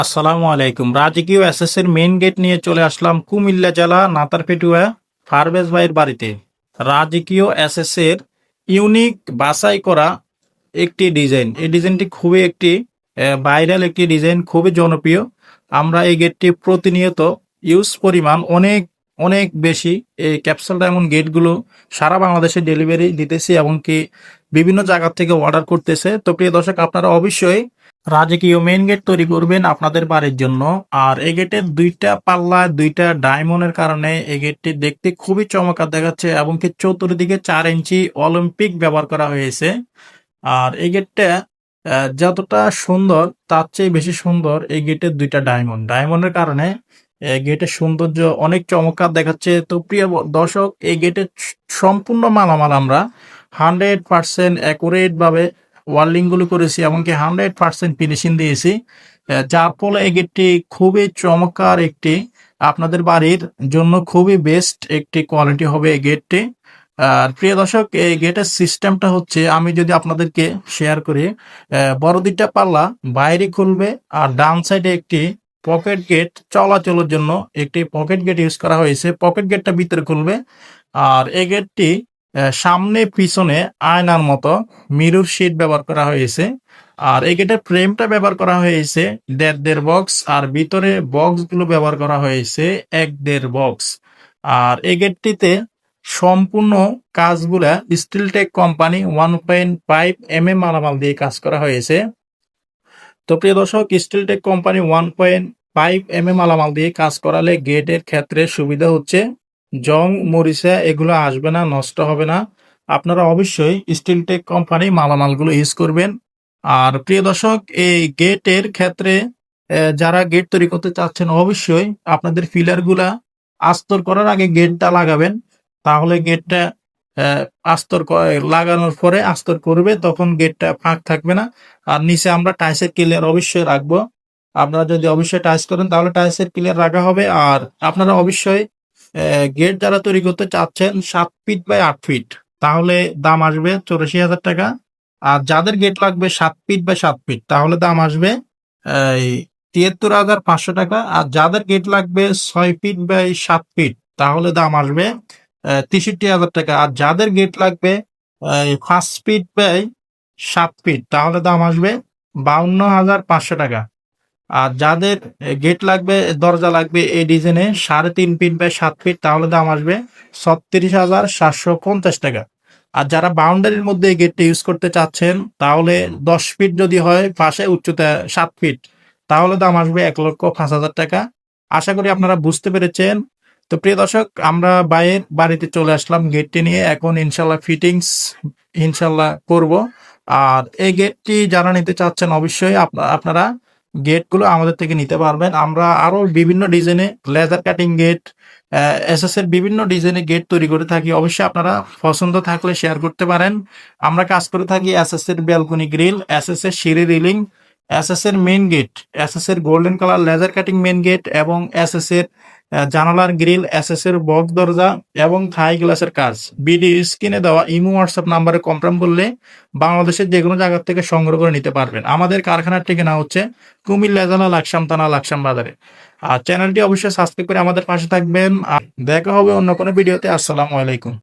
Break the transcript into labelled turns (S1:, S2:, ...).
S1: আসসালামু আলাইকুম। রাজকীয় এসএসের মেইন গেট নিয়ে চলে আসলাম কুমিল্লা জেলা নাতারপেটুয়া ফারবেজ ভাইয়ের বাড়িতে। রাজকীয় এসএসের ইউনিক বাছাই করা একটি ডিজাইন। এই ডিজাইনটি খুবই একটি ভাইরাল একটি ডিজাইন, খুবই জনপ্রিয়। আমরা এই গেটটি প্রতিনিয়ত ইউজ পরিমাণ অনেক অনেক বেশি। এই ক্যাপসুল ডায়মন্ড গেটগুলো সারা বাংলাদেশে ডেলিভারি দিতেছি এবং কি বিভিন্ন জায়গা থেকে অর্ডার করতেছে। তো প্রিয় দর্শক, আপনারা অবশ্যই রাজকীয় মেইন গেট তৈরি করবেন আপনাদের বাড়ির জন্য। আর এই গেটের দুইটা পাল্লা, দুইটা ডায়মন্ডের কারণে এই গেটটি দেখতে খুবই চমৎকার দেখাচ্ছে এবং কি চতুর্দিকে 4 ইঞ্চি অলিম্পিক ব্যবহার করা হয়েছে। আর এই গেটটা যতটা সুন্দর তার চেয়ে বেশি সুন্দর এই গেটের দুইটা ডায়মন্ডের কারণে গেটের সৌন্দর্য অনেক চমৎকার দেখাচ্ছে। তো প্রিয় দর্শক, এই গেটের সম্পূর্ণ মালামাল আমরা 100% অ্যাকুরেট ভাবে ওয়ার্লিং গুলো করেছি, এমনকি 100% ফিনিশিং দিয়েছি, যার ফলে এই গেটটি খুবই চমৎকার একটি আপনাদের বাড়ির জন্য খুবই বেস্ট একটি কোয়ালিটি হবে এই গেটটি। আর প্রিয় দর্শক, এই গেটের সিস্টেমটা হচ্ছে, আমি যদি আপনাদেরকে শেয়ার করি, বড় দুইটা পাল্লা বাইরে খুলবে আর ডান সাইডে একটি পকেট গেট চলাচলের জন্য একটি পকেট গেট ইউজ করা হয়েছে। পকেট গেটটা ভিতরে খুলবে আর এই গেটটি সামনে পিছনে আয়নার মতো মিরর শিট ব্যবহার করা হয়েছে। আর এই গেটের ফ্রেমটা ব্যবহার করা হয়েছে 1.5 বক্স, আর ভিতরে বক্স গুলো ব্যবহার করা হয়েছে 1.5 বক্স। আর এই গেটটিতে সম্পূর্ণ কাজগুলা স্টিল টেক কোম্পানি 1.5 মালামাল দিয়ে কাজ করা হয়েছে। তো প্রিয় দর্শক, স্টিল টেক কোম্পানি 1.5 মালামাল দিয়ে কাজ করালে গেটের ক্ষেত্রে সুবিধা হচ্ছে জং মরিচা এগুলো আসবে না, নষ্ট হবে না। আপনারা অবশ্যই স্টিল টেক কোম্পানি মালামালগুলো ইউজ করবেন। আর প্রিয় দর্শক, এই গেটের ক্ষেত্রে যারা গেট তৈরি করতে চাচ্ছেন, অবশ্যই আপনাদের ফিলারগুলা আস্তর করার আগে গেটটা লাগাবেন। তাহলে গেটটা লাগানোর পরে আস্তর করবে, তখন গেটটা ফাঁক থাকবে না। আর নিচে আমরা টাইলসের ক্লিয়ার অবশ্যই রাখবো। আপনারা যদি অবশ্যই টাইলস করেন তাহলে টাইলসের ক্লিয়ার রাখা হবে। আর আপনারা অবশ্যই গেট যারা তৈরি করতে চাচ্ছেন 7 ফিট বাই 8 ফিট, তাহলে দাম আসবে 84,000 টাকা। আর যাদের গেট লাগবে 7 ফিট বাই 7 ফিট, তাহলে দাম আসবে এই 73,500 টাকা। আর যাদের গেট লাগবে 6 ফিট বাই 7 ফিট, তাহলে দাম আসবে 63,000 টাকা। আর যাদের গেট লাগবে 5 ফিট বাই 7 ফিট, তাহলে দাম আসবে 52,500 টাকা। আর যাদের গেট লাগবে, দরজা লাগবে এই ডিজাইনে 3.5 ফিট বাই 7 ফিট, তাহলে দাম আসবে 36,750 টাকা। আর যারা বাউন্ডারির মধ্যে এই গেটটা ইউজ করতে চাচ্ছেন, তাহলে 10 ফিট যদি হয়, পাশে উচ্চতা 7 ফিট, তাহলে দাম আসবে 1,05,000 টাকা। আশা করি আপনারা বুঝতে পেরেছেন। তো প্রিয় দর্শক, আমরা বাইরের বাড়িতে চলে আসলাম গেটটি নিয়ে। এখন ইনশাল্লাহ ফিটিংস ইনশাল্লাহ করব। আর এই গেটটি যারা নিতে চাচ্ছেন, অবশ্যই আপনারা গেটগুলো আমাদের থেকে নিতে পারবেন। আমরা আরো বিভিন্ন ডিজাইনে লেজার কাটিং গেট, এসএস এর বিভিন্ন ডিজাইনে গেট তৈরি করে থাকি। অবশ্যই আপনারা পছন্দ থাকলে শেয়ার করতে পারেন। আমরা কাজ করে থাকি এসএস এর ব্যালকনি গ্রিল, এসএস এর সিঁড়ি রিলিং, এসএস এর মেইন গেট, এসএস এর golden colour laser cutting main gate এবং এসএস এর জানালার গ্রিল, এসএস এর বক্স দরজা এবং থাই গ্লাসের কাজ। ভিডিও স্ক্রিনে দেওয়া ইমো হোয়াটসঅ্যাপ নাম্বারে কনফার্ম করলে বাংলাদেশের যে কোনো জায়গা থেকে সংগ্রহ করে নিতে পারবেন। আমাদের কারখানার ঠিকানা হচ্ছে কুমিল্লা জেলা লাকসাম থানা, লাকসাম বাজারে। আর চ্যানেলটি অবশ্যই সাবস্ক্রাইব করে আমাদের পাশে থাকবেন। আর দেখা হবে অন্য কোনো ভিডিওতে। আসসালামু আলাইকুম।